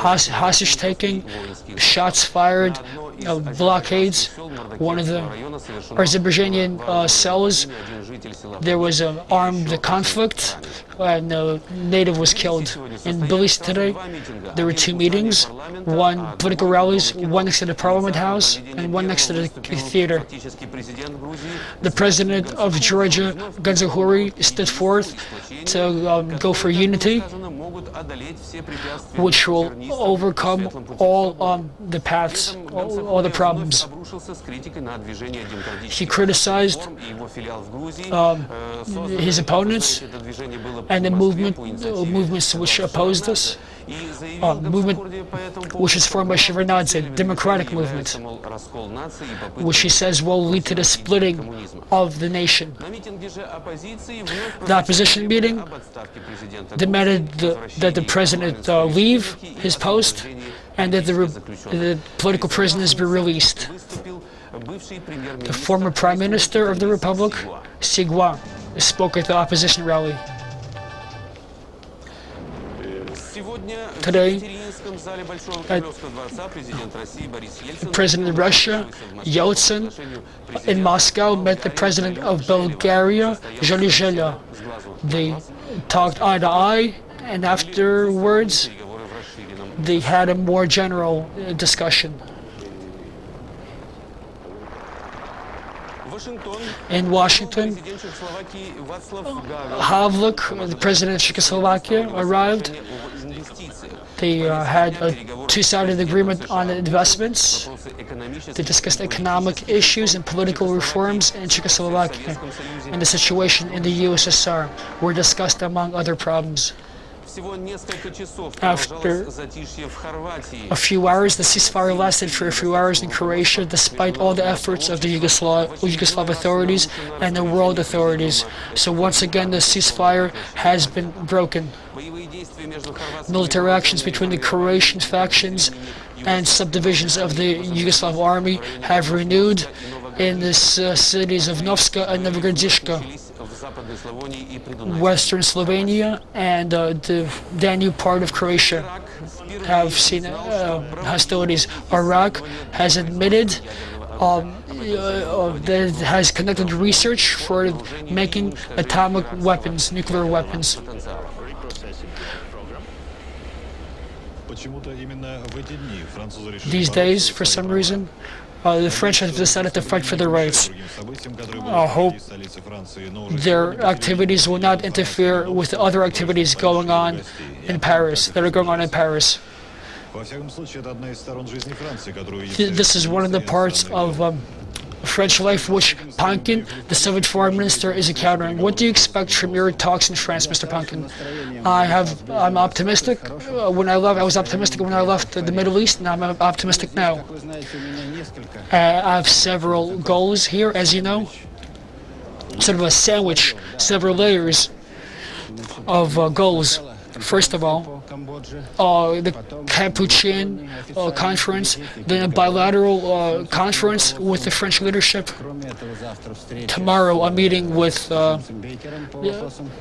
hostage taking, shots fired, blockades. One of the Azerbaijani cells, there was an armed conflict, and a native was killed. In Tbilisi today, there were 2 meetings, one political rallies, one next to the Parliament House and one next to the theater. The president of Georgia, Ganzahuri, stood forth to go for unity, which will overcome all the paths, all the problems. He criticized his opponents and the movements which opposed us. Movement which is formed by Shevardnadze, democratic movement, which he says will lead to the splitting of the nation. The opposition meeting demanded that the president leave his post and that the political prisoners be released. The former Prime Minister of the Republic, Sigua, spoke at the opposition rally. Today, President of Russia, Yeltsin, in Moscow, met the President of Bulgaria, Zhelizhela. They talked eye to eye, and afterwards, they had a more general discussion. In Washington, Havlik, the president of Czechoslovakia, arrived. They had a 2-sided agreement on investments. They discussed economic issues and political reforms in Czechoslovakia, and the situation in the USSR were discussed among other problems. After a few hours, the ceasefire lasted for a few hours in Croatia, despite all the efforts of the Yugoslav authorities and the world authorities. So once again, the ceasefire has been broken. Military actions between the Croatian factions and subdivisions of the Yugoslav army have renewed in the cities of Novska and Novogradiška. Western Slovenia and the Danube part of Croatia have seen hostilities. Iraq has admitted that it has conducted research for making atomic weapons, nuclear weapons. These days, for some reason, the French have decided to fight for their rights. I hope their activities will not interfere with other activities going on in Paris, that are going on in Paris. This is one of the parts of French life which Pankin, the Soviet foreign minister, is encountering. What do you expect from your talks in France, Mr. Pankin? I'm optimistic. When I was optimistic when I left the Middle East, and I'm optimistic now. I have several goals here, as you know. Sort of a sandwich, several layers of goals. First of all, the Capuchin conference, then a bilateral conference with the French leadership. Tomorrow, a meeting with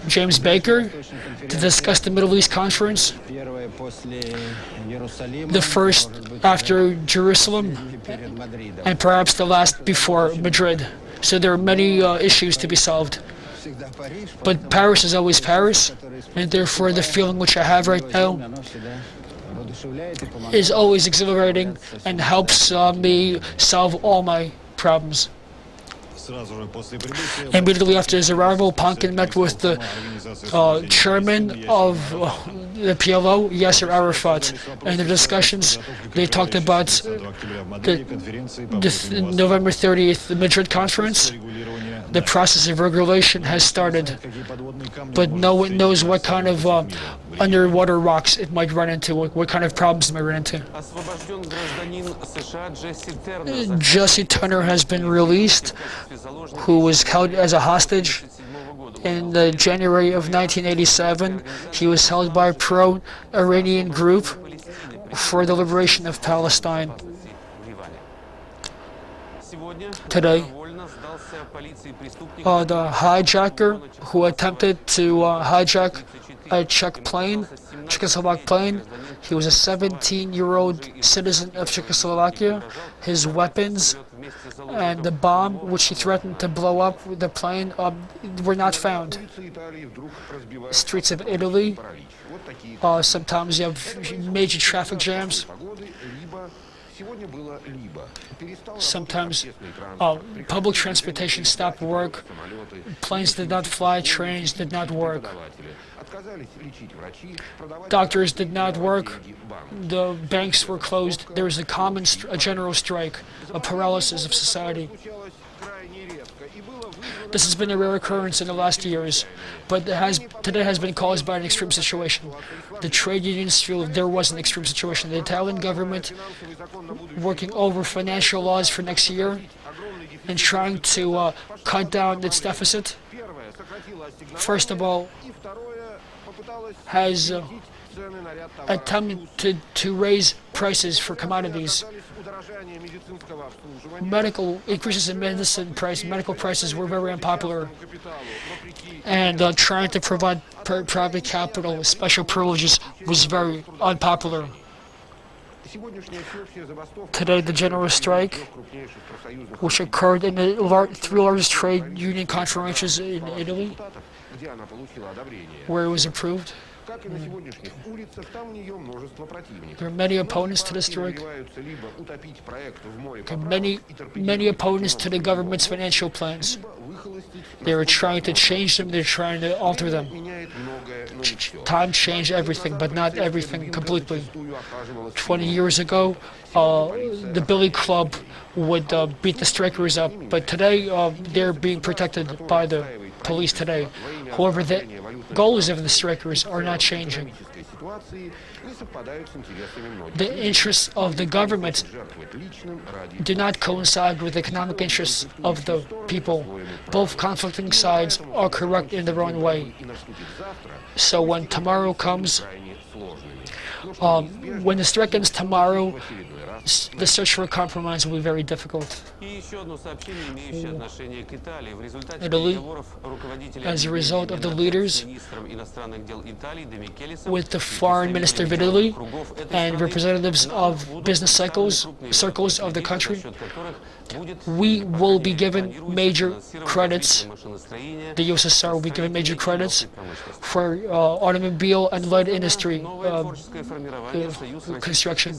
James Baker to discuss the Middle East conference. The first after Jerusalem, and perhaps the last before Madrid. So there are many issues to be solved. But Paris is always Paris, and therefore the feeling which I have right now is always exhilarating and helps me solve all my problems. Immediately after his arrival, Pankin met with the chairman of the PLO, Yasser Arafat. In the discussions, they talked about the November 30th Madrid conference. The process of regulation has started, but no one knows what kind of underwater rocks it might run into, what kind of problems it might run into. Jesse Turner has been released, who was held as a hostage in January of 1987. He was held by a pro-Iranian group for the liberation of Palestine. Today, the hijacker who attempted to hijack a Czechoslovak plane He was a 17-year-old citizen of Czechoslovakia. His weapons and the bomb which he threatened to blow up the plane were not found. Streets of Italy, sometimes you have major traffic jams. Sometimes public transportation stopped work, planes did not fly, trains did not work. Doctors did not work, the banks were closed. There was a general strike, a paralysis of society. This has been a rare occurrence in the last years, but today has been caused by an extreme situation. The trade unions feel there was an extreme situation. The Italian government working over financial laws for next year and trying to cut down its deficit. First of all, has attempted to raise prices for commodities. Increases in medical prices were very unpopular, and trying to provide private capital, special privileges, was very unpopular. Today, the general strike, which occurred in the three largest trade union conferences in Italy, where it was approved. There are many opponents to the strike. There are many opponents to the government's financial plans. They are trying to change them, they're trying to alter them. Time changed everything, but not everything completely. 20 years ago, the Billy Club would beat the strikers up, but today they're being protected by the police today. However, the goals of the strikers are not changing. The interests of the government do not coincide with the economic interests of the people. Both conflicting sides are correct in their own way. So when tomorrow comes, when the strike ends tomorrow, the search for a compromise will be very difficult. Italy, as a result of the leaders with the foreign minister of Italy and representatives of business circles of the country, we will be given major credits. The USSR will be given major credits for automobile and lead industry construction.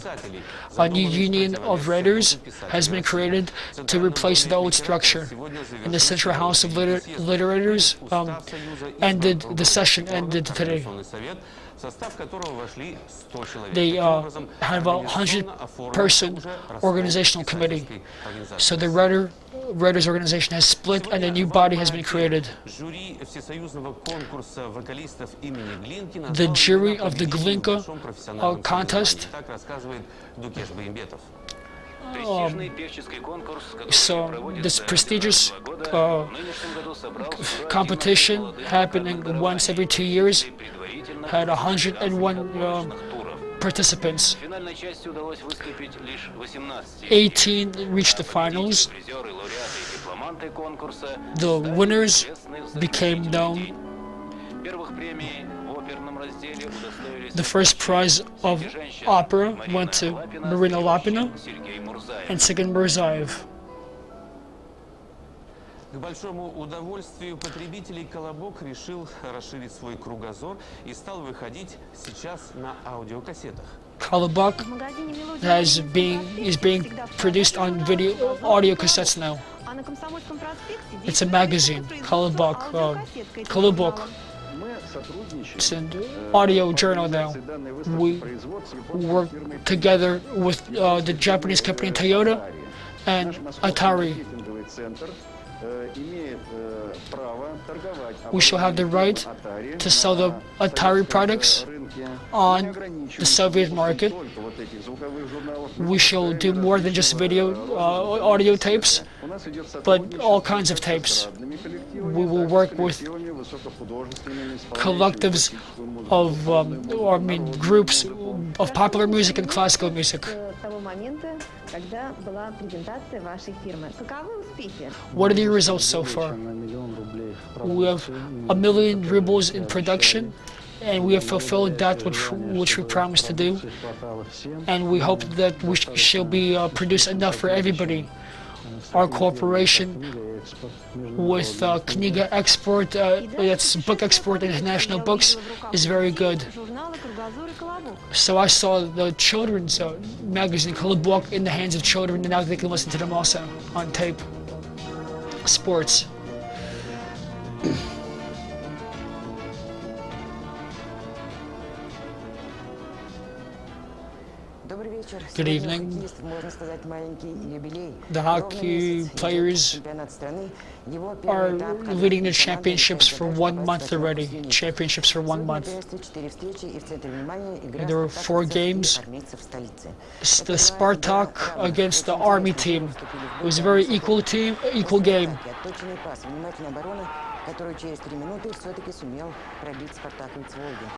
A new union of writers has been created to replace the old structure. And the Central House of Literators the session ended today. They have a 100-person organizational committee. So the writers organization has split and a new body has been created. The jury of the Glinka contest so this prestigious competition happening once every 2 years had 101 participants. 18 reached the finals. The winners became known. The first prize of opera went to Marina Lapina and Sergei Murzaev. К большому удовольствию потребителей «Колобок» решил расширить свой кругозор и стал выходить сейчас на аудиокассетах. Колобок is being produced on audio cassettes now. It's a magazine, Kolobok. It's an audio journal now. We work together with the Japanese company Toyota and Atari. We shall have the right to sell the Atari products on the Soviet market. We shall do more than just audio tapes, but all kinds of tapes. We will work with collectives of, groups of popular music and classical music. What are the results so far? We have 1 million rubles in production and we have fulfilled that which we promised to do, and we hope that we shall be produce enough for everybody. Our cooperation with Kniga Export, that's book export international books, is very good. So I saw the children's magazine Kolobok in the hands of children, and now they can listen to them also on tape. Sports. Good evening. The hockey players are leading the championships for 1 month already. Championships for 1 month. And there were 4 games. The Spartak against the Army team. It was a very equal game. который через 3 минуты все-таки сумел пробить Спартак Волги.